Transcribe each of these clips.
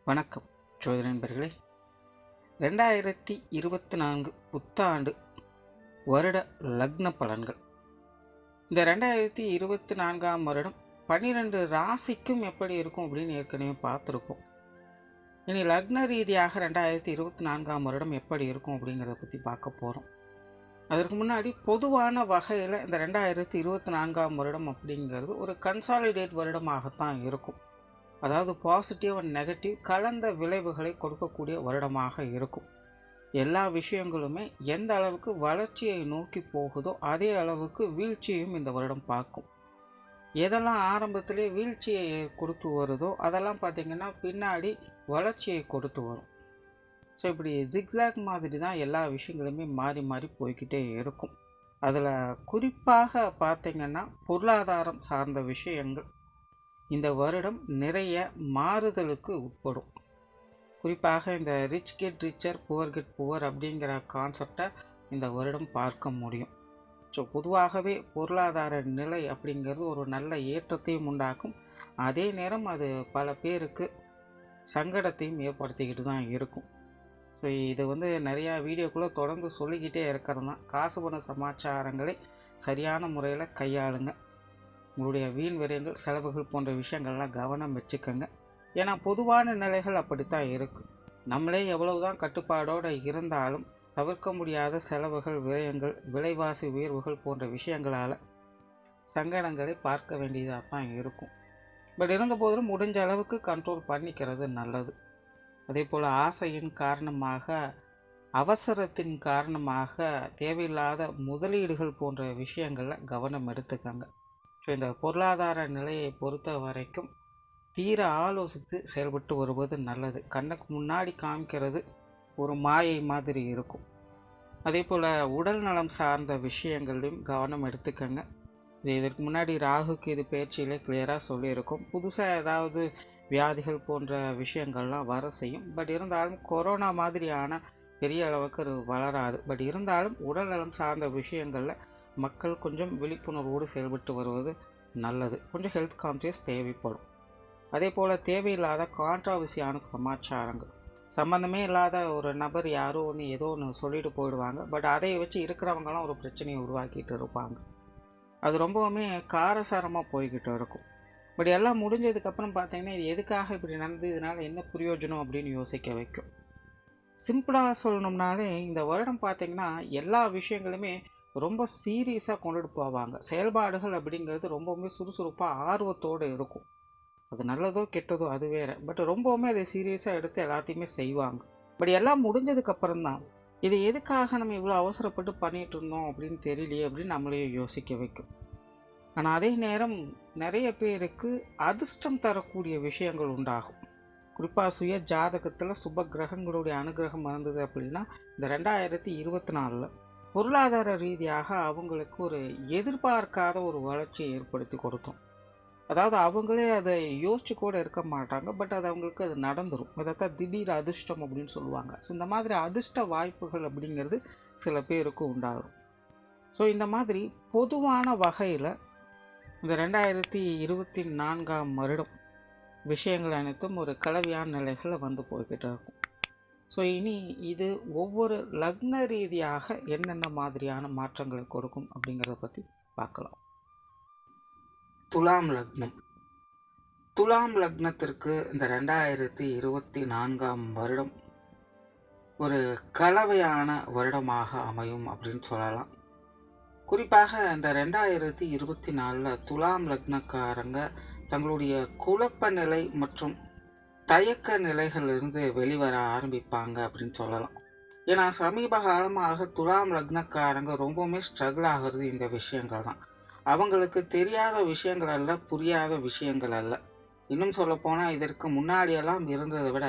வணக்கம் ஜோதிட நண்பர்களே. 2024 புத்தாண்டு வருட லக்ன பலன்கள். இந்த 2024ஆம் வருடம் 12 ராசிக்கும் எப்படி இருக்கும் அப்படின்னு ஏற்கனவே பார்த்துருக்கோம். இனி லக்ன ரீதியாக 2024ஆம் வருடம் எப்படி இருக்கும் அப்படிங்கிறத பற்றி பார்க்க போகிறோம். அதற்கு முன்னாடி பொதுவான வகையில் இந்த 2024ஆம் வருடம் அப்படிங்கிறது ஒரு கன்சாலிடேட் வருடமாகத்தான் இருக்கும். அதாவது பாசிட்டிவ் அண்ட் நெகட்டிவ் கலந்த விளைவுகளை கொடுக்கக்கூடிய வருடமாக இருக்கும். எல்லா விஷயங்களுமே எந்த அளவுக்கு வளர்ச்சியை நோக்கி போகுதோ அதே அளவுக்கு வீழ்ச்சியும் இந்த வருடம் பார்க்கும். எதெல்லாம் ஆரம்பத்திலே வீழ்ச்சியை கொடுத்து வருதோ அதெல்லாம் பார்த்திங்கன்னா பின்னாடி வளர்ச்சியை கொடுத்து வரும். ஸோ இப்படி ஜிக்ஸாக் மாதிரி தான் எல்லா விஷயங்களுமே மாறி மாறி போய்கிட்டே இருக்கும். அதில் குறிப்பாக பார்த்திங்கன்னா பொருளாதாரம் சார்ந்த விஷயங்கள் இந்த வருடம் நிறைய மாறுதலுக்கு உட்படும். குறிப்பாக இந்த rich get richer poor get poor அப்படிங்கிற கான்செப்டை இந்த வருடம் பார்க்க முடியும். ஸோ பொதுவாகவே பொருளாதார நிலை அப்படிங்கிறது ஒரு நல்ல ஏற்றத்தையும் உண்டாக்கும். அதே நேரம் அது பல பேருக்கு சங்கடத்தையும் ஏற்படுத்திக்கிட்டு தான் இருக்கும். ஸோ இது நிறையா வீடியோக்குள்ளே தொடர்ந்து சொல்லிக்கிட்டே இருக்கிறது தான். காசு பண சமாச்சாரங்களை சரியான முறையில் கையாளுங்க. உங்களுடைய வீண் விரயங்கள் செலவுகள் போன்ற விஷயங்கள்லாம் கவனம் வச்சுக்கோங்க. ஏன்னா பொதுவான நிலைகள் அப்படித்தான் இருக்குது. நம்மளே எவ்வளவுதான் கட்டுப்பாடோடு இருந்தாலும் தவிர்க்க முடியாத செலவுகள் விரயங்கள் விலைவாசி உயர்வுகள் போன்ற விஷயங்களால் சங்கடங்களை பார்க்க வேண்டியதாக தான் இருக்கும். பட் இருந்த போதிலும் முடிஞ்ச அளவுக்கு கண்ட்ரோல் பண்ணிக்கிறது நல்லது. அதே போல் ஆசையின் காரணமாக அவசரத்தின் காரணமாக தேவையில்லாத முதலீடுகள் போன்ற விஷயங்களில் கவனம் எடுத்துக்கங்க. ஸோ இந்த பொருளாதார நிலையை பொறுத்த வரைக்கும் தீர ஆலோசித்து செயல்பட்டு வருவது நல்லது. கண்ணுக்கு முன்னாடி காமிக்கிறது ஒரு மாயை மாதிரி இருக்கும். அதே போல் உடல் நலம் சார்ந்த விஷயங்களையும் கவனம் எடுத்துக்கங்க. இதற்கு முன்னாடி ராகுக்கு இது பயிற்சியிலே கிளியராக சொல்லியிருக்கும். புதுசாக ஏதாவது வியாதிகள் போன்ற விஷயங்கள்லாம் வர செய்யும். பட் இருந்தாலும் கொரோனா மாதிரியான பெரிய அளவுக்கு வளராது. பட் இருந்தாலும் உடல் நலம் சார்ந்த விஷயங்களில் மக்கள் கொஞ்சம் விழிப்புணர்வோடு செயல்பட்டு வருவது நல்லது. கொஞ்சம் ஹெல்த் கான்சியஸ் தேவைப்படும். அதே போல் தேவையில்லாத கான்ட்ராவர்சியான சமாச்சாரங்கள், சம்மந்தமே இல்லாத ஒரு நபர் யாரோ ஒன்று ஏதோ ஒன்று சொல்லிட்டு போயிடுவாங்க. பட் அதை வச்சு இருக்கிறவங்களாம் ஒரு பிரச்சனையை உருவாக்கிட்டு இருப்பாங்க. அது ரொம்பவுமே காரசாரமாக போய்கிட்டு இருக்கும். பட் எல்லாம் முடிஞ்சதுக்கப்புறம் பார்த்தீங்கன்னா இது எதுக்காக இப்படி நடந்தது, இதனால் என்ன பிரயோஜனம் அப்படின்னு யோசிக்க வைக்கும். சிம்பிளாக சொல்லணும்னாலே இந்த வருடம் பார்த்திங்கன்னா எல்லா விஷயங்களுமே ரொம்ப சீரியஸாக கொண்டுட்டு போவாங்க. செயல்பாடுகள் அப்படிங்கிறது ரொம்பவுமே சுறுசுறுப்பாக ஆர்வத்தோடு இருக்கும். அது நல்லதோ கெட்டதோ அது வேறு. பட் ரொம்பவுமே அதை சீரியஸாக எடுத்து எல்லாத்தையுமே செய்வாங்க. பட் எல்லாம் முடிஞ்சதுக்கப்புறம் தான் இது எதுக்காக நம்ம இவ்வளோ அவசரப்பட்டு பண்ணிகிட்டு இருந்தோம் அப்படின்னு தெரியலையே அப்படின்னு நம்மளையே யோசிக்க வைக்கும். ஆனால் அதே நேரம் நிறைய பேருக்கு அதிர்ஷ்டம் தரக்கூடிய விஷயங்கள் உண்டாகும். குறிப்பாக சுய ஜாதகத்தில் சுப கிரகங்களுடைய அனுகிரகம் இருந்தது அப்படின்னா இந்த 2024 பொருளாதார ரீதியாக அவங்களுக்கு ஒரு எதிர்பார்க்காத ஒரு வளர்ச்சியை ஏற்படுத்தி கொடுத்தோம். அதாவது அவங்களே அதை யோசிச்சு கூட இருக்க மாட்டாங்க. பட் அது அவங்களுக்கு அது நடந்துடும். அதைத்தான் திடீர் அதிர்ஷ்டம் அப்படின்னு சொல்லுவாங்க. ஸோ இந்த மாதிரி அதிர்ஷ்ட வாய்ப்புகள் அப்படிங்கிறது சில பேருக்கு உண்டாகும். ஸோ இந்த மாதிரி பொதுவான வகையில் இந்த 2024ஆம் வருடம் விஷயங்கள் அனைத்தும் ஒரு கலவையான நிலைகளில் போய்கிட்டு இருக்கும். ஸோ இனி இது ஒவ்வொரு லக்ன ரீதியாக என்னென்ன மாதிரியான மாற்றங்களை கொடுக்கும் அப்படிங்கிறத பற்றி பார்க்கலாம். துலாம் லக்னம். துலாம் லக்னத்திற்கு இந்த 2024ஆம் வருடம் ஒரு கலவையான வருடமாக அமையும் அப்படின்னு சொல்லலாம். குறிப்பாக இந்த 2024 துலாம் லக்னக்காரங்க தங்களுடைய குழப்ப நிலை மற்றும் தயக்க நிலைகளிலிருந்து வெளிவர ஆரம்பிப்பாங்க அப்படின்னு சொல்லலாம். ஏன்னா சமீப காலமாக துலாம் லக்னக்காரங்க ரொம்பவுமே ஸ்ட்ரகிள் ஆகிறது இந்த விஷயங்கள் தான். அவங்களுக்கு தெரியாத விஷயங்கள் அல்ல, புரியாத விஷயங்கள் அல்ல. இன்னும் சொல்லப்போனால் இதற்கு முன்னாடியெல்லாம் இருந்ததை விட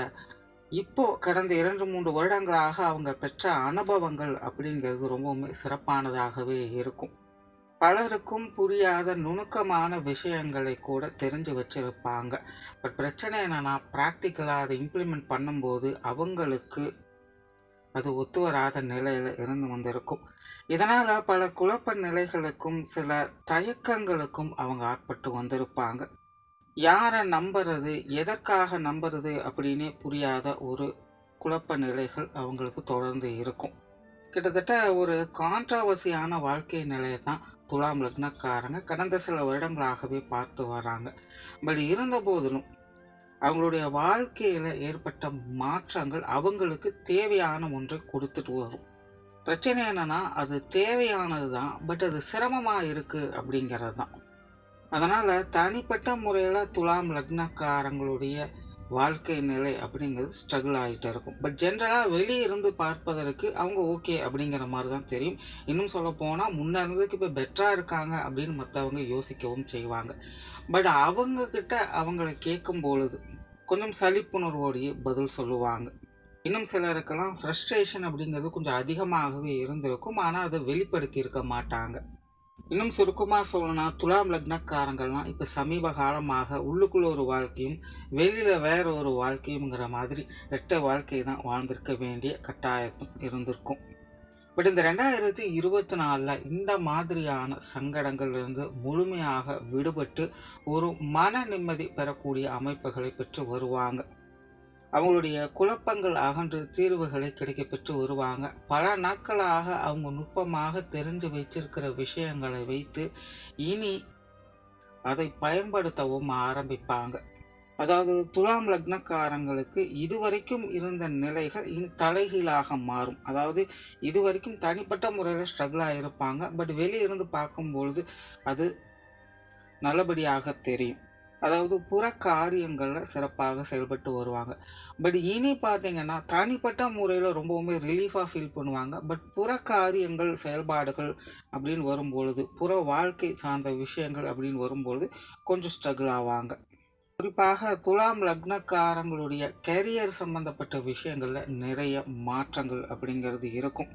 இப்போது கடந்த 2-3 வருடங்களாக அவங்க பெற்ற அனுபவங்கள் அப்படிங்கிறது ரொம்பவுமே சிறப்பானதாகவே இருக்கும். பலருக்கும் புரியாத நுணுக்கமான விஷயங்களை கூட தெரிஞ்சு வச்சுருப்பாங்க. பட் பிரச்சனை என்னென்னா ப்ராக்டிக்கலாக அதை இம்ப்ளிமெண்ட் பண்ணும்போது அவங்களுக்கு அது ஒத்து வராத நிலையில் இருந்து வந்திருக்கும். இதனால் பல குழப்ப நிலைகளுக்கும் சில தயக்கங்களுக்கும் அவங்க ஆட்பட்டு வந்திருப்பாங்க. யாரை நம்புறது, எதற்காக நம்புறது அப்படின்னே புரியாத ஒரு குழப்ப நிலைகள் அவங்களுக்கு தொடர்ந்து இருக்கும். கிட்டத்தட்ட ஒரு கான்ட்ராவர்சியான வாழ்க்கை நிலையை தான் துலாம் லக்னக்காரங்க கடந்த சில வருடங்களாகவே பார்த்து வராங்க. பட் இருந்த போதிலும் அவங்களுடைய வாழ்க்கையில் ஏற்பட்ட மாற்றங்கள் அவங்களுக்கு தேவையான ஒன்றை கொடுத்துட்டு வரும். பிரச்சனை என்னன்னா, அது தேவையானது தான், பட் அது சிரமமாக இருக்குது அப்படிங்கிறது தான். அதனால் தனிப்பட்ட முறையில் துலாம் லக்னக்காரங்களுடைய வாழ்க்கை நிலை அப்படிங்கிறது ஸ்ட்ரகிள் ஆகிட்டே இருக்கும். பட் ஜென்ரலாக வெளியே இருந்து பார்ப்பதற்கு அவங்க ஓகே அப்படிங்கிற மாதிரி தான் தெரியும். இன்னும் சொல்ல போனால் முன்னே இருந்ததுக்கு இப்போ பெட்டராக இருக்காங்க அப்படின்னு மற்றவங்க யோசிக்கவும் செய்வாங்க. பட் அவங்கக்கிட்ட அவங்கள கேட்கும் பொழுது கொஞ்சம் சலிப்புணர்வோடையே பதில் சொல்லுவாங்க. இன்னும் சிலருக்கெல்லாம் ஃப்ரஸ்ட்ரேஷன் அப்படிங்கிறது கொஞ்சம் அதிகமாகவே இருந்திருக்கும், ஆனால் அதை வெளிப்படுத்தி இருக்க மாட்டாங்க. இன்னும் சுருக்கமாக சொல்லணும்னா, துலாம் லக்னக்காரங்கள்லாம் இப்போ சமீப காலமாக உள்ளுக்குள்ள ஒரு வாழ்க்கையும் வெளியில் வேற ஒரு வாழ்க்கையுங்கிற மாதிரி ரெட்டை வாழ்க்கை தான் வாழ்ந்திருக்க வேண்டிய கட்டாயத்தும் இருந்திருக்கும். பட் இந்த 2024 இந்த மாதிரியான சங்கடங்கள்லேருந்து முழுமையாக விடுபட்டு ஒரு மன நிம்மதி பெறக்கூடிய அமைப்புகளை பெற்று வருவாங்க. அவங்களுடைய குழப்பங்கள் அகன்று தீர்வுகளை கிடைக்க பெற்று வருவாங்க. பல நாட்களாக அவங்க நுட்பமாக தெரிஞ்சு வச்சிருக்கிற விஷயங்களை வைத்து இனி அதை பயன்படுத்தவும் ஆரம்பிப்பாங்க. அதாவது துலாம் லக்னக்காரங்களுக்கு இதுவரைக்கும் இருந்த நிலைகள் இனி தலைகீழாக மாறும். அதாவது இதுவரைக்கும் தனிப்பட்ட முறையில் ஸ்ட்ரகிளாக இருப்பாங்க, பட் வெளியிருந்து பார்க்கும்பொழுது அது நல்லபடியாக தெரியும். அதாவது புற காரியங்களில் சிறப்பாக செயல்பட்டு வருவாங்க. பட் இனி பார்த்தீங்கன்னா தனிப்பட்ட முறையில் ரொம்பவுமே ரிலீஃபாக ஃபீல் பண்ணுவாங்க. பட் புற காரியங்கள் செயல்பாடுகள் அப்படின்னு வரும்பொழுது, புற வாழ்க்கை சார்ந்த விஷயங்கள் அப்படின்னு வரும்பொழுது கொஞ்சம் ஸ்ட்ரகிள் ஆவாங்க. குறிப்பாக துலாம் லக்னக்காரங்களுடைய கெரியர் சம்பந்தப்பட்ட விஷயங்களில் நிறைய மாற்றங்கள் அப்படிங்கிறது இருக்கும்.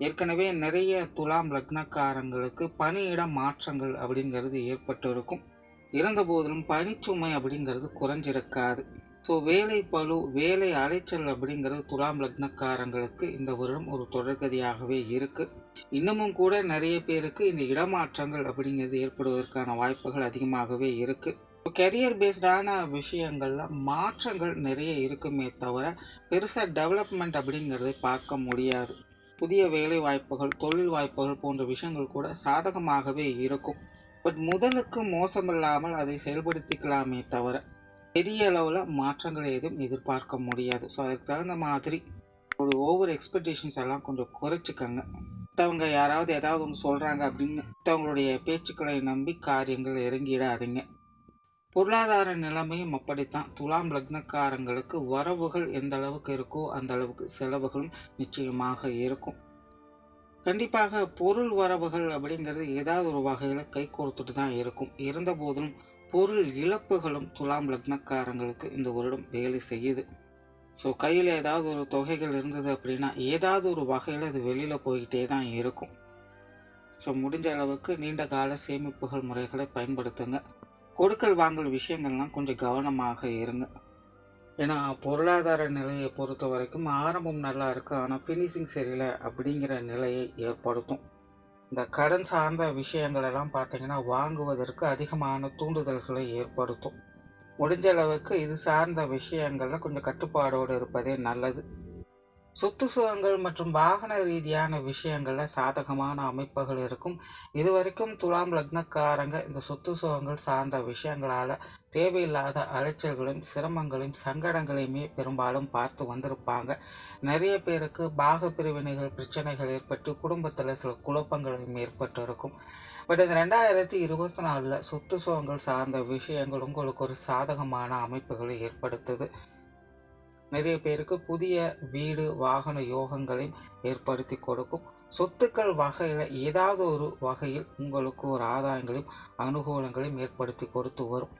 ஏற்கனவே நிறைய துலாம் லக்னக்காரங்களுக்கு பணியிட மாற்றங்கள் அப்படிங்கிறது ஏற்பட்டு இருக்கும். இருந்த போதிலும் பணிச்சுமை அப்படிங்கிறது குறைஞ்சிருக்காது. ஸோ வேலை பளு, வேலை அலைச்சல் அப்படிங்கிறது துலாம் லக்னக்காரங்களுக்கு இந்த வருடம் ஒரு தொடர்கதியாகவே இருக்குது. இன்னமும் கூட நிறைய பேருக்கு இந்த இடமாற்றங்கள் அப்படிங்கிறது ஏற்படுவதற்கான வாய்ப்புகள் அதிகமாகவே இருக்குது. கெரியர் பேஸ்டான விஷயங்களில் மாற்றங்கள் நிறைய இருக்குமே தவிர பெருசாக டெவலப்மெண்ட் அப்படிங்கிறதை பார்க்க முடியாது. புதிய வேலை வாய்ப்புகள், தொழில் வாய்ப்புகள் போன்ற விஷயங்கள் கூட சாதகமாகவே இருக்கும். பட் முதலுக்கு மோசமில்லாமல் அதை செயல்படுத்திக்கலாமே தவிர பெரிய அளவில் மாற்றங்களை எதுவும் எதிர்பார்க்க முடியாது. ஸோ அதுக்கு தகுந்த மாதிரி ஒரு ஓவர் எக்ஸ்பெக்டேஷன்ஸ் எல்லாம் கொஞ்சம் குறைச்சிக்கங்க. மற்றவங்க யாராவது ஏதாவது ஒன்று சொல்கிறாங்க அப்படின்னு மற்றவங்களுடைய பேச்சுக்களை நம்பி காரியங்கள் இறங்கிடாதீங்க. பொருளாதார நிலைமையும் அப்படித்தான். துலாம் லக்னக்காரங்களுக்கு வரவுகள் எந்த அளவுக்கு இருக்கோ அந்த அளவுக்கு செலவுகளும் நிச்சயமாக இருக்கும். கண்டிப்பாக பொருள் வரவுகள் அப்படிங்கிறது ஏதாவது ஒரு வகையில் கை கோர்த்துட்டு தான் இருக்கும். இருந்த போதிலும் பொருள் இழப்புகளும் துலாம் லக்னக்காரங்களுக்கு இந்த வருடம் வேலை செய்யுது. ஸோ கையில் ஏதாவது ஒரு தொகைகள் இருந்தது அப்படின்னா ஏதாவது ஒரு வகையில் அது வெளியில் போய்கிட்டே தான் இருக்கும். ஸோ முடிஞ்ச அளவுக்கு நீண்ட கால சேமிப்புகள் முறைகளை பயன்படுத்துங்க. கொடுக்கல் வாங்கல் விஷயங்கள்லாம் கொஞ்சம் கவனமாக இருங்க. ஏன்னா பொருளாதார நிலையை பொறுத்த வரைக்கும் ஆரம்பம் நல்லா இருக்குது, ஆனால் ஃபினிஷிங் சரியில்லை அப்படிங்கிற நிலையை ஏற்படுத்தும். இந்த கடன் சார்ந்த விஷயங்களெல்லாம் பார்த்தீங்கன்னா வாங்குவதற்கு அதிகமான தூண்டுதல்களை ஏற்படுத்தும். முடிஞ்ச அளவுக்கு இது சார்ந்த விஷயங்களில் கொஞ்சம் கட்டுப்பாடோடு இருப்பதே நல்லது. சொத்து சுகங்கள் மற்றும் வாகன ரீதியான விஷயங்களில் சாதகமான அமைப்புகள் இருக்கும். இதுவரைக்கும் துலாம் லக்னக்காரங்க இந்த சொத்து சுகங்கள் சார்ந்த விஷயங்களால் தேவையில்லாத அலைச்சல்களையும் சிரமங்களையும் சங்கடங்களையுமே பெரும்பாலும் பார்த்து வந்திருப்பாங்க. நிறைய பேருக்கு பாக பிரிவினைகள் பிரச்சனைகள் ஏற்பட்டு குடும்பத்தில் சில குழப்பங்களும் ஏற்பட்டு இருக்கும். பட் இந்த 2024 சொத்து சுகங்கள் சார்ந்த விஷயங்கள் உங்களுக்கு ஒரு சாதகமான அமைப்புகளை ஏற்படுத்துது. நிறைய பேருக்கு புதிய வீடு வாகன யோகங்களையும் ஏற்படுத்தி கொடுக்கும். சொத்துக்கள் வகையில் ஏதாவது ஒரு வகையில் உங்களுக்கு ஒரு ஆதாயங்களையும் அனுகூலங்களையும் ஏற்படுத்தி கொடுத்து வரும்.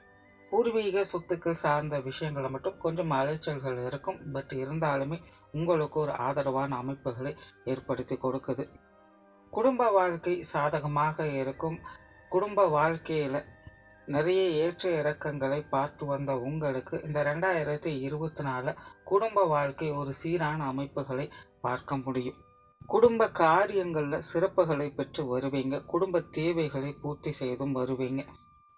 பூர்வீக சொத்துக்கள் சார்ந்த விஷயங்களை மட்டும் கொஞ்சம் அலைச்சல்கள் இருக்கும். பட் இருந்தாலுமே உங்களுக்கு ஒரு ஆதரவான அமைப்புகளை ஏற்படுத்தி கொடுக்குது. குடும்ப வாழ்க்கை சாதகமாக இருக்கும். குடும்ப வாழ்க்கையில் நிறைய ஏற்ற இறக்கங்களை பார்த்து வந்த உங்களுக்கு இந்த 2024 குடும்ப வாழ்க்கை ஒரு சீரான அமைப்புகளை பார்க்க முடியும். குடும்ப காரியங்களில் சிறப்புகளை பெற்று வருவீங்க. குடும்ப தேவைகளை பூர்த்தி செய்தும் வருவீங்க.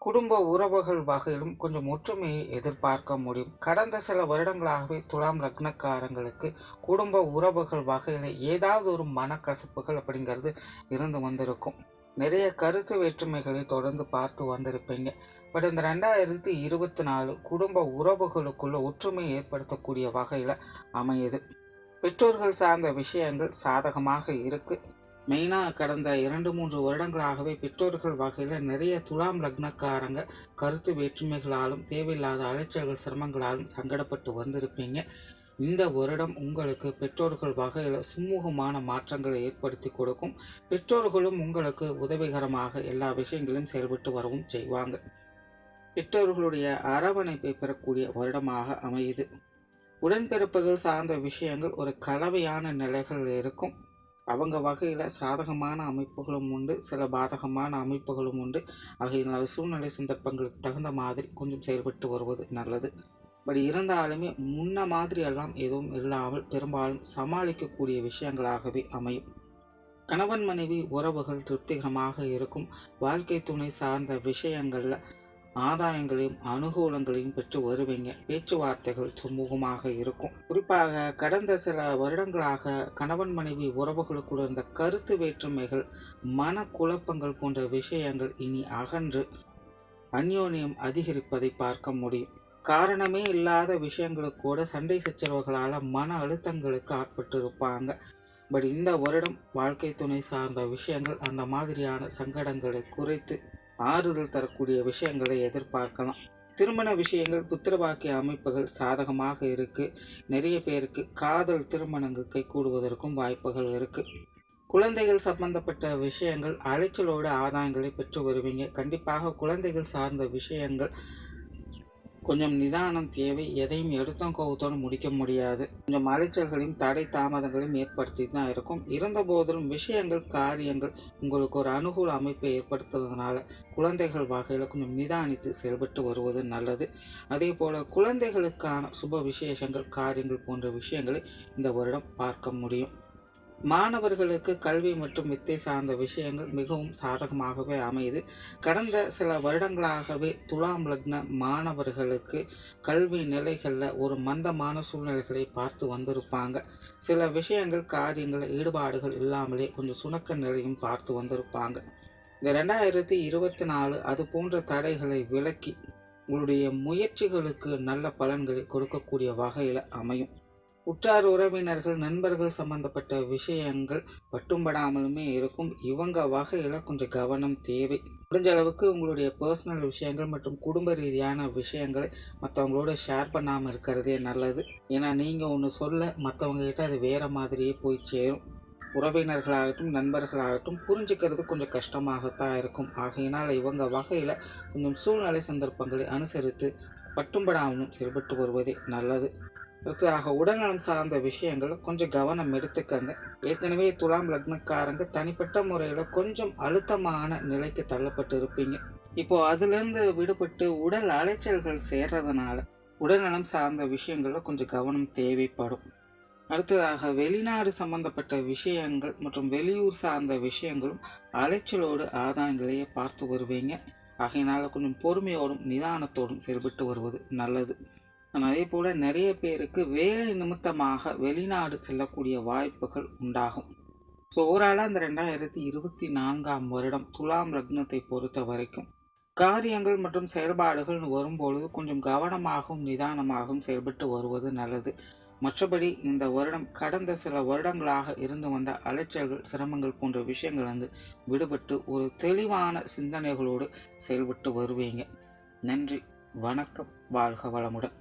குடும்ப உறவுகள் வகையிலும் கொஞ்சம் ஒற்றுமையை எதிர்பார்க்க முடியும். கடந்த சில வருடங்களாகவே துலாம் லக்னக்காரங்களுக்கு குடும்ப உறவுகள் வகையில் ஏதாவது ஒரு மனக்கசப்புகள் அப்படிங்கிறது இருந்து வந்திருக்கும். நிறைய கருத்து வேற்றுமைகளை தொடர்ந்து பார்த்து வந்திருப்பீங்க. பட் இந்த 2024 குடும்ப உறவுகளுக்குள்ள ஒற்றுமையை ஏற்படுத்தக்கூடிய வகையில் அமையுது. பெற்றோர்கள் சார்ந்த விஷயங்கள் சாதகமாக இருக்கு. மெயினாக கடந்த 2-3 வருடங்களாகவே பெற்றோர்கள் வகையில் நிறைய துலாம் லக்னக்காரங்க கருத்து வேற்றுமைகளாலும் தேவையில்லாத அலைச்சல்கள் சிரமங்களாலும் சங்கடப்பட்டு வந்திருப்பீங்க. இந்த வருடம் உங்களுக்கு பெற்றோர்கள் வகையில் சுமூகமான மாற்றங்களை ஏற்படுத்தி கொடுக்கும். பெற்றோர்களும் உங்களுக்கு உதவிகரமாக எல்லா விஷயங்களையும் செயல்பட்டு வரவும் செய்வாங்க. பெற்றோர்களுடைய அரவணைப்பை பெறக்கூடிய வருடமாக அமையுது. உடன்பிறப்புகள் சார்ந்த விஷயங்கள் ஒரு கலவையான நிலைகள் இருக்கும். அவங்க வகையில் சாதகமான அமைப்புகளும் உண்டு, சில பாதகமான அமைப்புகளும் உண்டு. ஆகையினால் சூழ்நிலை சந்தர்ப்பங்களுக்கு தகுந்த மாதிரி கொஞ்சம் செயல்பட்டு வருவது நல்லது. பட் இருந்தாலுமே முன்ன மாதிரி எல்லாம் எதுவும் இல்லாமல் பெரும்பாலும் சமாளிக்கக்கூடிய விஷயங்களாகவே அமையும். கணவன் மனைவி உறவுகள் திருப்திகரமாக இருக்கும். வாழ்க்கை துணை சார்ந்த விஷயங்களில் ஆதாயங்களையும் அனுகூலங்களையும் பெற்று வருவீங்க. பேச்சுவார்த்தைகள் சுமூகமாக இருக்கும். குறிப்பாக கடந்த சில வருடங்களாக கணவன் மனைவி உறவுகளுக்குள்ள இருந்த கருத்து வேற்றுமைகள், மன குழப்பங்கள் போன்ற விஷயங்கள் இனி அகன்று அந்யோன்யம் அதிகரிப்பதை பார்க்க முடியும். காரணமே இல்லாத விஷயங்களுக்கு கூட சண்டை சச்சரவுகளால் மன அழுத்தங்களுக்கு ஆட்பட்டு இருப்பாங்க. பட் இந்த வருடம் வாழ்க்கை துணை சார்ந்த விஷயங்கள் அந்த மாதிரியான சங்கடங்களை குறைத்து ஆறுதல் தரக்கூடிய விஷயங்களை எதிர்பார்க்கலாம். திருமண விஷயங்கள், புத்திரபாக்கிய அமைப்புகள் சாதகமாக இருக்கு. நிறைய பேருக்கு காதல் திருமணங்கள் கைகூடுவதற்கும் வாய்ப்புகள் இருக்கு. குழந்தைகள் சம்பந்தப்பட்ட விஷயங்கள் அலைச்சலோடு ஆதாயங்களை பெற்று வருவீங்க. கண்டிப்பாக குழந்தைகள் சார்ந்த விஷயங்கள் கொஞ்சம் நிதானம் தேவை. எதையும் எடுத்தோம் கவுத்தோன்னு முடிக்க முடியாது. கொஞ்சம் அலைச்சல்களையும் தடை தாமதங்களையும் ஏற்படுத்தி தான் இருக்கும். இருந்த போதிலும் விஷயங்கள், காரியங்கள் உங்களுக்கு ஒரு அனுகூல அமைப்பை ஏற்படுத்துவதனால குழந்தைகள் வகையில் கொஞ்சம் நிதானித்து செயல்பட்டு வருவது நல்லது. அதே போல் குழந்தைகளுக்கான சுப விசேஷங்கள், காரியங்கள் போன்ற விஷயங்களை இந்த வருடம் பார்க்க முடியும். மாணவர்களுக்கு கல்வி மற்றும் வித்தை சார்ந்த விஷயங்கள் மிகவும் சாதகமாகவே அமையுது. கடந்த சில வருடங்களாகவே துலாம் லக்ன மாணவர்களுக்கு கல்வி நிலைகளில் ஒரு மந்தமான சூழ்நிலைகளை பார்த்து வந்திருப்பாங்க. சில விஷயங்கள், காரியங்கள், ஈடுபாடுகள் இல்லாமலே கொஞ்சம் சுணக்க நிலையும் பார்த்து வந்திருப்பாங்க. இந்த 2024 அது போன்ற தடைகளை விலக்கி உங்களுடைய முயற்சிகளுக்கு நல்ல பலன்களை கொடுக்கக்கூடிய வகையில் அமையும். உற்றார் உறவினர்கள், நண்பர்கள் சம்பந்தப்பட்ட விஷயங்கள் பட்டும்படாமலுமே இருக்கும். இவங்க வகையில் கொஞ்சம் கவனம் தேவை. முடிஞ்ச அளவுக்கு உங்களுடைய பர்சனல் விஷயங்கள் மற்றும் குடும்ப ரீதியான விஷயங்களை மற்றவங்களோட ஷேர் பண்ணாமல் இருக்கிறதே நல்லது. ஏன்னா நீங்கள் ஒன்று சொல்ல மற்றவங்ககிட்ட அது வேறு மாதிரியே போய் சேரும். உறவினர்களாகட்டும் நண்பர்களாகட்டும் புரிஞ்சுக்கிறது கொஞ்சம் கஷ்டமாகத்தான் இருக்கும். ஆகையினால் இவங்க வகையில் கொஞ்சம் சூழ்நிலை சந்தர்ப்பங்களை அனுசரித்து பட்டும்படாமலும் செயல்பட்டு வருவதே நல்லது. அடுத்ததாக உடல்நலம் சார்ந்த விஷயங்கள் கொஞ்சம் கவனம் எடுத்துக்கங்க. ஏற்கனவே துலாம் லக்னக்காரங்க தனிப்பட்ட முறையில் கொஞ்சம் அழுத்தமான நிலைக்கு தள்ளப்பட்டு இருப்பீங்க. இப்போ அதுலேருந்து விடுபட்டு உடல் அலைச்சல்கள் சேர்றதுனால உடல்நலம் சார்ந்த விஷயங்களில் கொஞ்சம் கவனம் தேவைப்படும். அடுத்ததாக வெளிநாடு சம்பந்தப்பட்ட விஷயங்கள் மற்றும் வெளியூர் சார்ந்த விஷயங்களும் அலைச்சலோடு ஆதாயங்களையே பார்த்து வருவீங்க. ஆகையினால கொஞ்சம் பொறுமையோடும் நிதானத்தோடும் செயல்பட்டு வருவது நல்லது. அதே போல் நிறைய பேருக்கு வேலை நிமித்தமாக வெளிநாடு செல்லக்கூடிய வாய்ப்புகள் உண்டாகும். ஸோ ஓவராலாக இந்த 2024 வருடம் துலாம் லக்னத்தை பொறுத்த வரைக்கும் காரியங்கள் மற்றும் செயல்பாடுகள் வரும்பொழுது கொஞ்சம் கவனமாகவும் நிதானமாகவும் செயல்பட்டு வருவது நல்லது. மற்றபடி இந்த வருடம் கடந்த சில வருடங்களாக இருந்து வந்த அலைச்சல்கள், சிரமங்கள் போன்ற விஷயங்கள் விடுபட்டு ஒரு தெளிவான சிந்தனைகளோடு செயல்பட்டு வருவீங்க. நன்றி, வணக்கம், வாழ்க வளமுடன்.